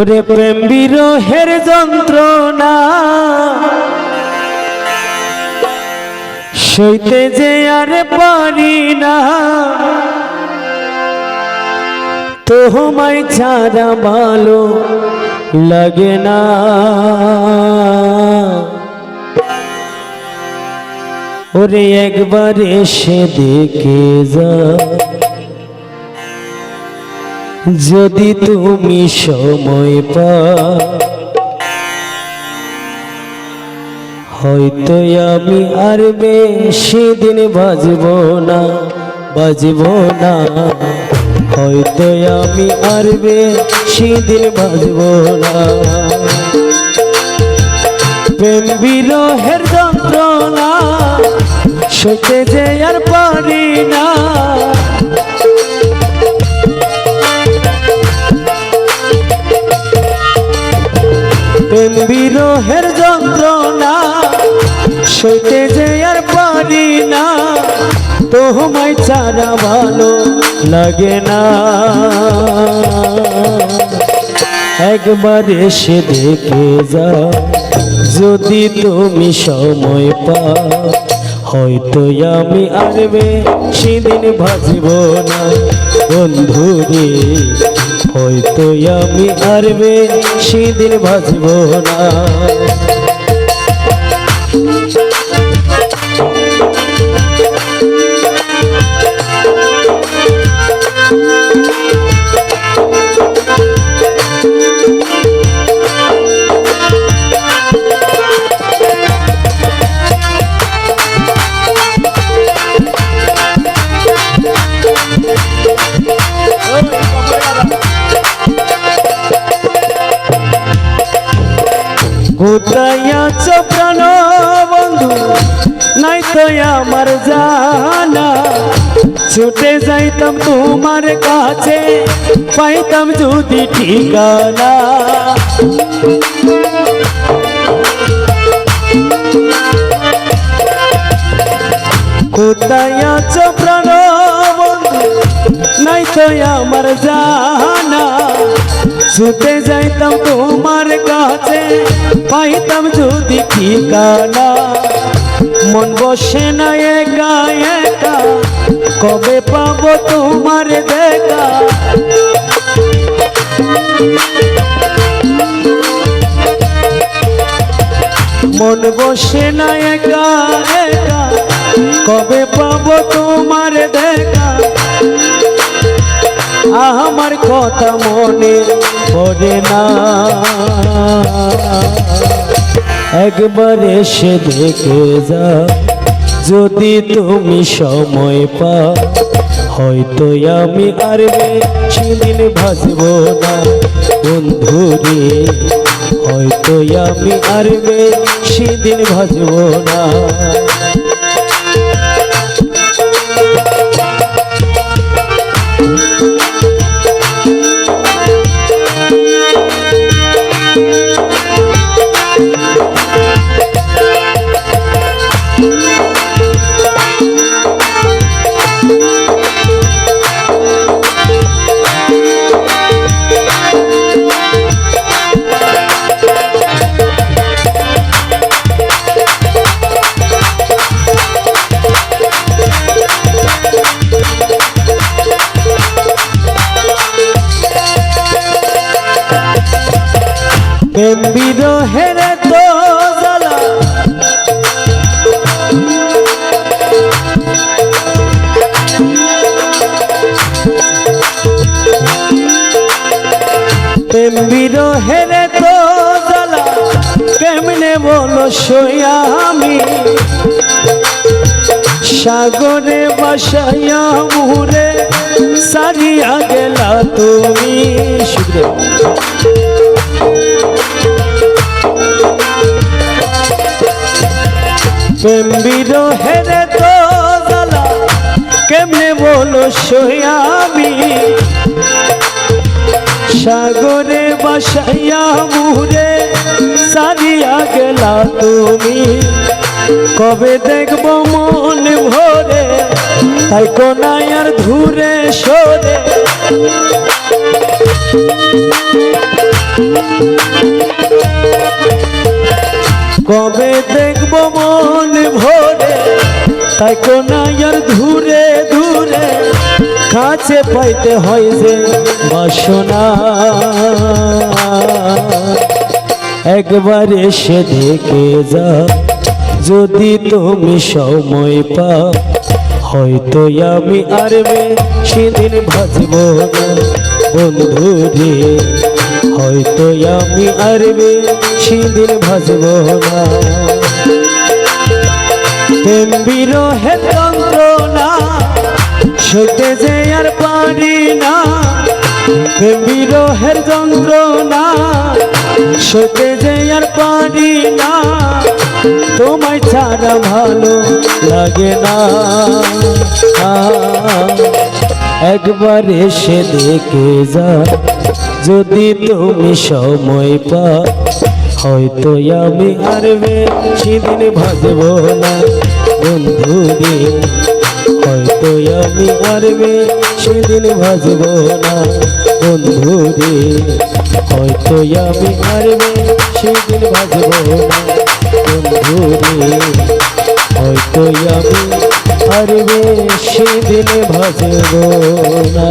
ওরে প্রেম বিরহের যন্ত্রণা সইতে যে আর পারি না, তোমায় ছাড়া ভালো লাগে না। ওরে একবার এসে দেখে যা, যদি তুমি সময় পাও, হয়তো আমি আর বেশি দিন বাজব না, হয়তো আমি আর বেশি দিন বাজব না। প্রেম বিরহের যন্ত্রণা সইতে যে আর পারি না, প্রেম বিরহের যন্ত্রণা সইতে যে আর পারি না, তোমায় ছাড়া ভালো লাগে না। একবার এসে দেখে যাও, যদি তুমি সময় পাও, হয়তো আমি আর বেশি দিন বাজব না বন্ধুরে, হয়তো আমি আর বেশি দিন বাজব না। কোথায় আছো প্রাণ বন্ধু, নাই তো আমার জানা, ছুটে যাইতাম তোমার কাছে, পাইতাম যদি ঠিকানা। কোথায় আছো প্রাণ বন্ধু, নাই তো আমার জানা, ছুটে যাইতাম তোমার কাছে, পাইতাম যদি ঠিকানা। মন বসে না একা একা, কবে পাবো তোমার দেখা, মন বসে না একা একা, কবে পাবো তোমার দেখা। আমার কথা মনে পড়ে না, একবার এসে দেখে যা, যদি তুমি সময় পাও, হয়তো আমি আর বেশি দিন বাজব না বন্ধুরে, হয়তো আমি আর বেশি দিন বাজব না। প্রেম বিরহের তো জ্বালা, প্রেম বিরহের তো জ্বালা, কেমনে বলো সইয়া আমি, সাগরে বাসাইয়া মুরে সারিয়া গেলা তুমি। প্রেম বিরহের তো জ্বালা, কেমনে বলো সইয়া আমি, সাগরে বাসাইয়া মুরে সারিয়া গেলা তুমি। কবে দেখব মন ভরে, তাই কোনায় আর ধুরে সরে কবে দেখব মন ভরে তাই কোনায়ার ধুরে ধুরে কাছে পাইতে হয় যে বাসনা একবার এসে দেখে যা যদি তুমি সময় পাও হয়তো আমি আর সেদিন ভাজব না বন্ধু রে হয়তো আমি আর সেদিন ভাজব না প্রেম বিরহের যন্ত্রণা সইতে যে আর পারি না প্রেম বিরহের যন্ত্রণা সইতে যে আর পারি না তোমায় ছাড়া ভালো লাগে না একবার এসে দেখে যা যদি তুমি সময় পাও হয়তো আমি আর সেদিন ভাজব না বন্ধু রে হয়তো আমি আর সেদিন ভাজব না বন্ধু রে হয়তো আমি আর সেদিন ভাজব না বন্ধু রে হয়তো আমি আর সেদিন ভাজব না।